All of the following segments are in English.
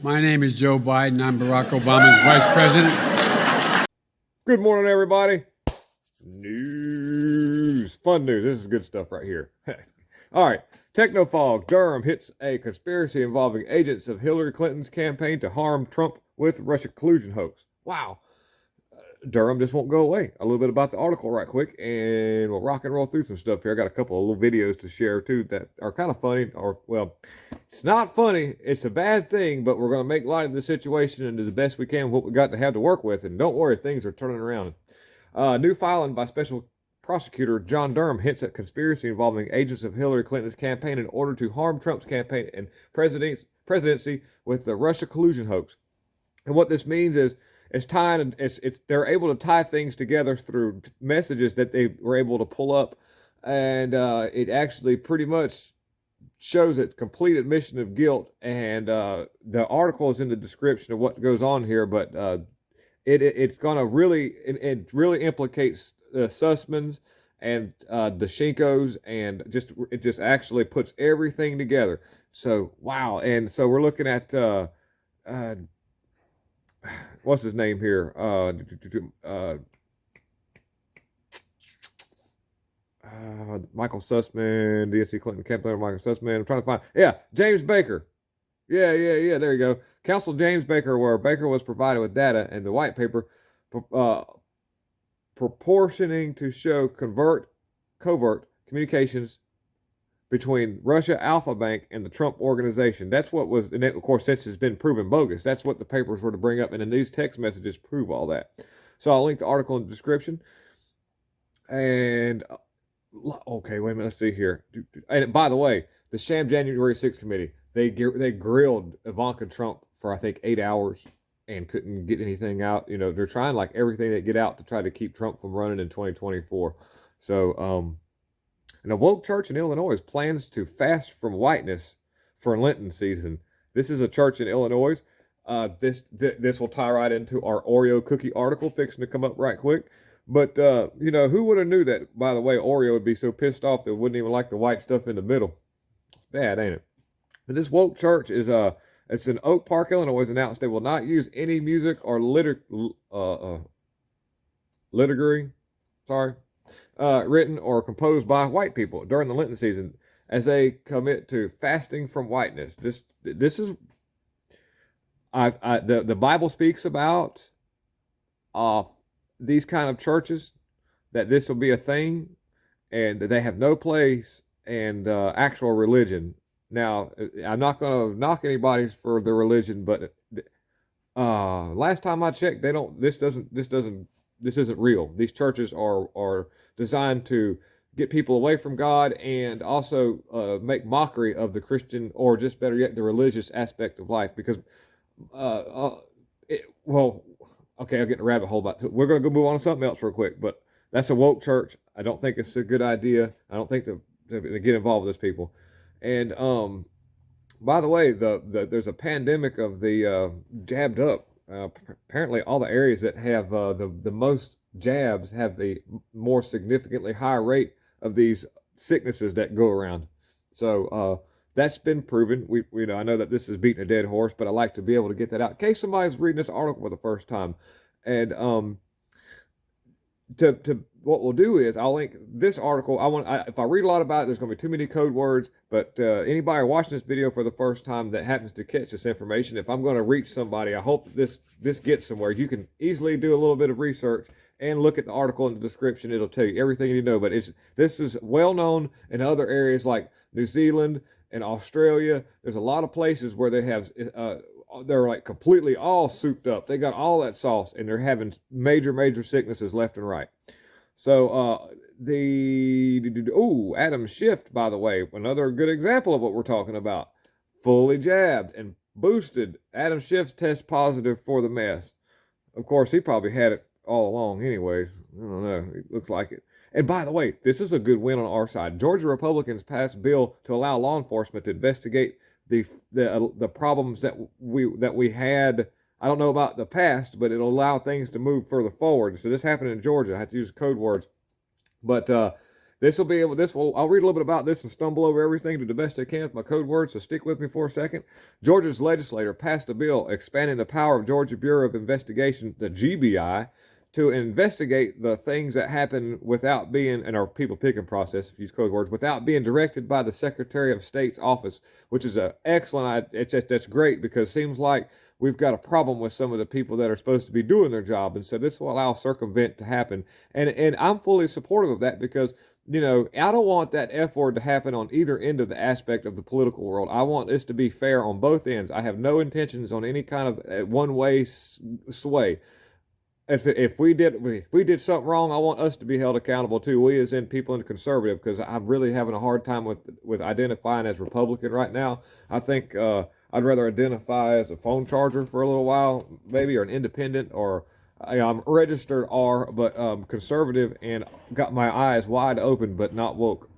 My name is Joe Biden. I'm Barack Obama's vice president. Good morning, everybody. News. Fun news. This is good stuff right here. All right. Technofog. Durham hits a conspiracy involving agents of Hillary Clinton's campaign to harm Trump with Russia collusion hoax. Wow. Durham just won't go away. A little bit about the article right quick, and we'll rock and roll through some stuff here. I got a couple of little videos to share too that are kind of funny, or well, it's not funny. It's a bad thing, but we're going to make light of the situation and do the best we can what we got to have to work with. And don't worry, things are turning around. New filing by Special Prosecutor John Durham hints at conspiracy involving agents of Hillary Clinton's campaign in order to harm Trump's campaign and presidency with the Russia collusion hoax. And what this means is they're able to tie things together through messages that they were able to pull up, and it actually pretty much shows a complete admission of guilt. And the article is in the description of what goes on here, but it's gonna really it really implicates the Sussmans and the Shinkos, and it just actually puts everything together. So wow, and so we're looking at what's his name here? Michael Sussman, DNC Clinton campaign. Michael Sussman. I'm trying to find. James Baker. Yeah. There you go. Counsel James Baker, where Baker was provided with data and the white paper proportioning to show covert communications between Russia Alpha Bank and the Trump organization. That's what was, and of course, since it's been proven bogus, that's what the papers were to bring up, and then these text messages prove all that. So I'll link the article in the description. And okay, wait a minute, let's see here. And by the way, the sham January 6th committee, they grilled Ivanka Trump for I think 8 hours and couldn't get anything out. You know, they're trying like everything they get out to try to keep Trump from running in 2024. So and a woke church in Illinois plans to fast from whiteness for Lenten season. This is a church in Illinois. This will tie right into our Oreo cookie article fixing to come up right quick. But who would have knew that? By the way, Oreo would be so pissed off they wouldn't even like the white stuff in the middle. It's bad, ain't it? But this woke church is it's in Oak Park, Illinois. Announced they will not use any music or liturgy. Sorry. Written or composed by white people during the Lenten season as they commit to fasting from whiteness. This is the Bible speaks about these kind of churches, that this will be a thing and that they have no place in actual religion. Now, I'm not going to knock anybody for their religion, but last time I checked, this isn't real. These churches are designed to get people away from God and also make mockery of the Christian, or just better yet, the religious aspect of life. Because, okay, I'll get in a rabbit hole about it. We're going to go move on to something else real quick, but that's a woke church. I don't think it's a good idea. I don't think to get involved with those people. And by the way, there's a pandemic of the jabbed up. Apparently, all the areas that have the most jabs have the more significantly higher rate of these sicknesses that go around. So that's been proven. I know that this is beating a dead horse, but I like to be able to get that out in case somebody's reading this article for the first time. And what we'll do is I'll link this article. If I read a lot about it, there's going to be too many code words. But anybody watching this video for the first time that happens to catch this information, if I'm going to reach somebody, I hope this gets somewhere. You can easily do a little bit of research and look at the article in the description. It'll tell you everything you know. But this is well known in other areas like New Zealand and Australia. There's a lot of places where they have they're like completely all souped up. They got all that sauce, and they're having major sicknesses left and right. So Adam Schiff, by the way, another good example of what we're talking about. Fully jabbed and boosted. Adam Schiff tests positive for the mess. Of course, he probably had it all along anyways. I don't know. It looks like it. And by the way, this is a good win on our side. Georgia Republicans passed a bill to allow law enforcement to investigate the problems that we had. I don't know about the past, but it'll allow things to move further forward. So this happened in Georgia. I have to use code words. But I'll read a little bit about this and stumble over everything to the best I can with my code words, so stick with me for a second. Georgia's legislator passed a bill expanding the power of Georgia Bureau of Investigation, the GBI, to investigate the things that happen without being, in our people picking process, if you use code words, without being directed by the Secretary of State's office, which is an excellent, that's great, because it seems like we've got a problem with some of the people that are supposed to be doing their job. And so this will allow circumvent to happen. And I'm fully supportive of that, because I don't want that F word to happen on either end of the aspect of the political world. I want this to be fair on both ends. I have no intentions on any kind of one-way sway. If we did something wrong, I want us to be held accountable too. We as in people in conservative, because I'm really having a hard time with identifying as Republican right now. I think I'd rather identify as a phone charger for a little while, maybe, or an independent, or I'm registered R, but conservative, and got my eyes wide open, but not woke.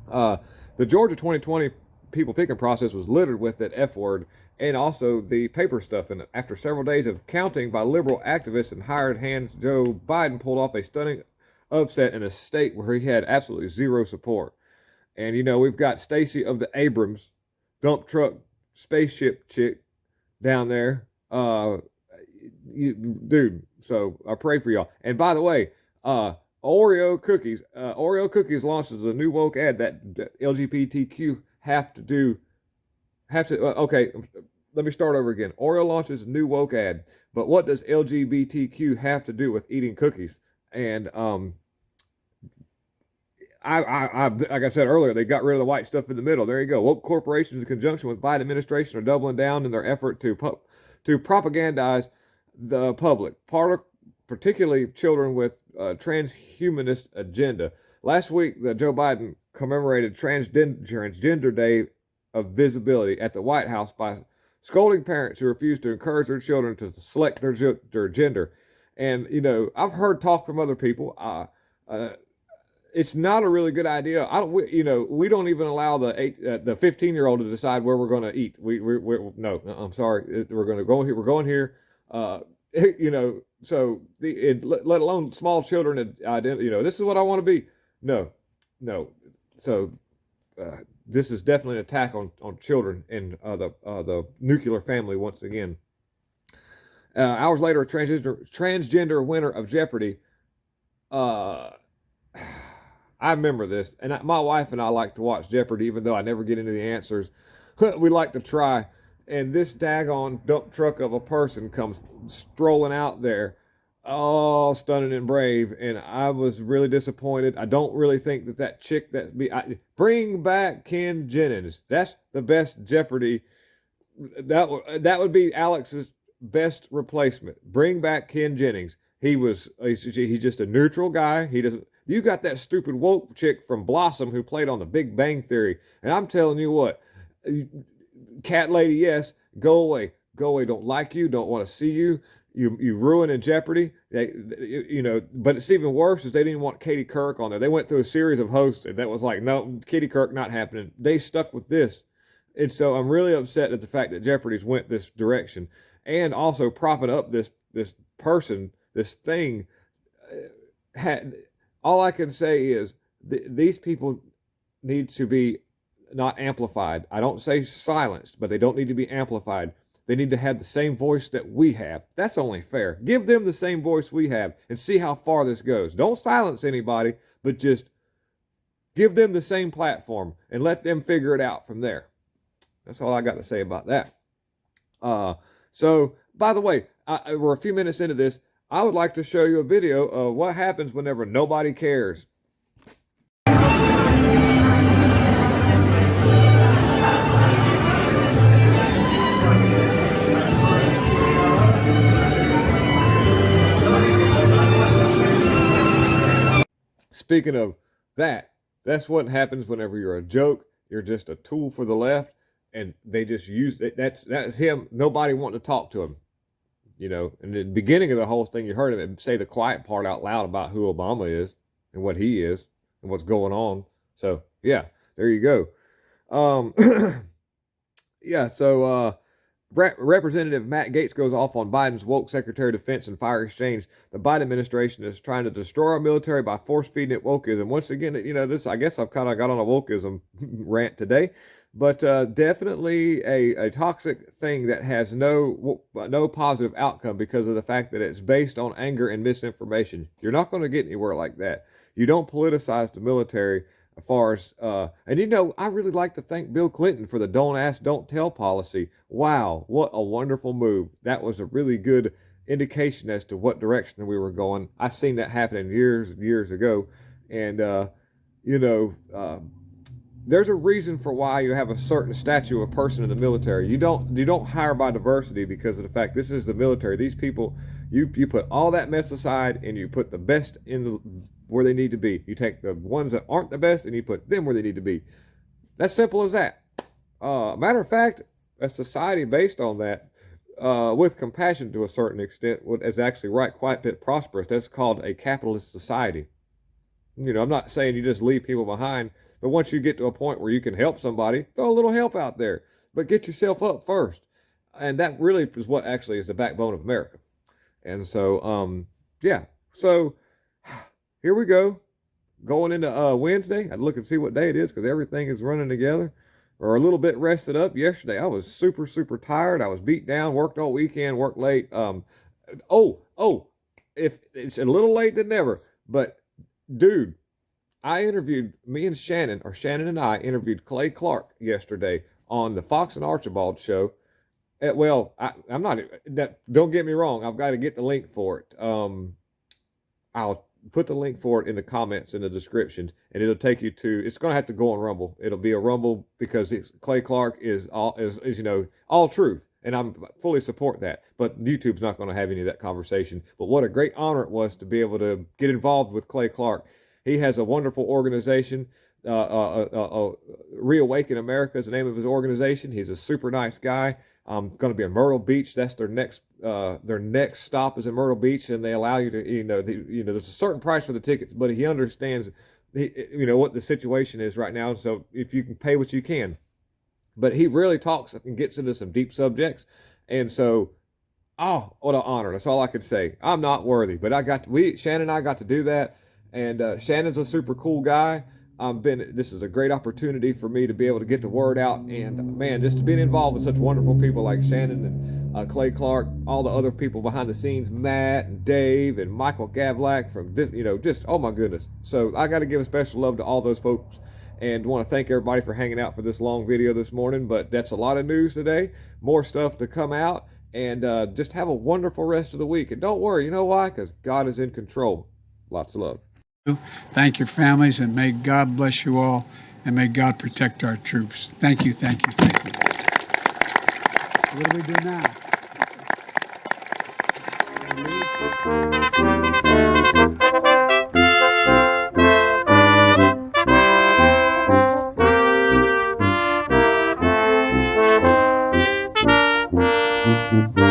The Georgia 2020 people picking process was littered with that F word, and also the paper stuff. And after several days of counting by liberal activists and hired hands, Joe Biden pulled off a stunning upset in a state where he had absolutely zero support. And we've got Stacey of the Abrams dump truck spaceship chick down there. Dude, so I pray for y'all. And by the way, Oreo cookies launches a new woke ad that LGBTQ have to okay, let me start over again. Oreo launches a new woke ad, but what does LGBTQ have to do with eating cookies? And I like I said earlier, they got rid of the white stuff in the middle. There you go. Woke corporations, in conjunction with Biden administration, are doubling down in their effort to propagandize the public, particularly children with transhumanist agenda. Last week, Joe Biden commemorated Transgender Day of Visibility at the White House by scolding parents who refuse to encourage their children to select their gender. And I've heard talk from other people. It's not a really good idea. We don't even allow the 15-year-old to decide where we're going to eat. No, I'm sorry. We're going to go here. We're going here. So let alone small children. This is what I want to be. No. So this is definitely an attack on children and the nuclear family once again. Hours later, a transgender winner of Jeopardy. I remember this, and my wife and I like to watch Jeopardy, even though I never get into the answers. We like to try, and this daggone dump truck of a person comes strolling out there, all stunning and brave, and I was really disappointed. I don't really think that chick bring back Ken Jennings. That's the best Jeopardy. That would be Alex's best replacement. Bring back Ken Jennings. He's just a neutral guy. He doesn't. You got that stupid woke chick from Blossom who played on The Big Bang Theory. And I'm telling you what, cat lady, yes, go away. Don't like you, don't want to see you. You ruining Jeopardy. But it's even worse is they didn't want Katie Couric on there. They went through a series of hosts, and that was like, no, Katie Couric not happening. They stuck with this. And so I'm really upset at the fact that Jeopardy's went this direction. And also propping up this person, this thing, all I can say is these people need to be not amplified. I don't say silenced, but they don't need to be amplified. They need to have the same voice that we have. That's only fair. Give them the same voice we have and see how far this goes. Don't silence anybody, but just give them the same platform and let them figure it out from there. That's all I got to say about that. So, by the way, we're a few minutes into this. I would like to show you a video of what happens whenever nobody cares. Speaking of that's what happens whenever you're a joke. You're just a tool for the left, and they just use it. That's him. Nobody wanting to talk to him. In the beginning of the whole thing, you heard him say the quiet part out loud about who Obama is and what he is and what's going on. So, yeah, there you go. Yeah, so Representative Matt Gaetz goes off on Biden's woke Secretary of Defense and fire exchange. The Biden administration is trying to destroy our military by force feeding it wokeism. Once again, this, I guess I've kind of got on a wokeism rant today, but definitely a toxic thing that has no positive outcome because of the fact that it's based on anger and misinformation. You're not going to get anywhere like that. You don't politicize the military as far as, and I really like to thank Bill Clinton for the don't ask, don't tell policy. Wow, what a wonderful move. That was a really good indication as to what direction we were going. I've seen that happen years and years ago. And, there's a reason for why you have a certain statue of a person in the military. You don't hire by diversity because of the fact this is the military. These people, you put all that mess aside and you put the best where they need to be. You take the ones that aren't the best and you put them where they need to be. That's simple as that. Matter of fact, a society based on that, with compassion to a certain extent, is actually quite a bit prosperous. That's called a capitalist society. I'm not saying you just leave people behind, but once you get to a point where you can help somebody, throw a little help out there, but get yourself up first. And that really is what actually is the backbone of America. And so, yeah. So here we go. Going into Wednesday. I'd look and see what day it is because everything is running together. Or a little bit rested up. Yesterday, I was super, super tired. I was beat down, worked all weekend, worked late. If it's a little late than never, but dude, Shannon and I interviewed Clay Clark yesterday on the Fox and Archibald show. I'm not, don't get me wrong. I've got to get the link for it. I'll put the link for it in the comments in the description, and it'll take you to, it's going to have to go on Rumble. It'll be a Rumble because Clay Clark is all truth. And I'm fully support that, but YouTube's not going to have any of that conversation. But what a great honor it was to be able to get involved with Clay Clark. He has a wonderful organization. Reawaken America is the name of his organization. He's a super nice guy. Going to be in Myrtle Beach. That's their next stop is in Myrtle Beach, and they allow you to, there's a certain price for the tickets, but he understands, what the situation is right now. So if you can pay what you can, but he really talks and gets into some deep subjects, and so, oh, what an honor! That's all I could say. I'm not worthy, but Shannon and I got to do that. And Shannon's a super cool guy. This is a great opportunity for me to be able to get the word out. And man, just to be involved with such wonderful people like Shannon and Clay Clark, all the other people behind the scenes, Matt and Dave and Michael Gavlak from, just, oh my goodness. So I got to give a special love to all those folks and want to thank everybody for hanging out for this long video this morning. But that's a lot of news today. More stuff to come out. And just have a wonderful rest of the week. And don't worry, you know why? Because God is in control. Lots of love. Thank your families, and may God bless you all, and may God protect our troops. Thank you, thank you, thank you. What do we do now? Mm-hmm.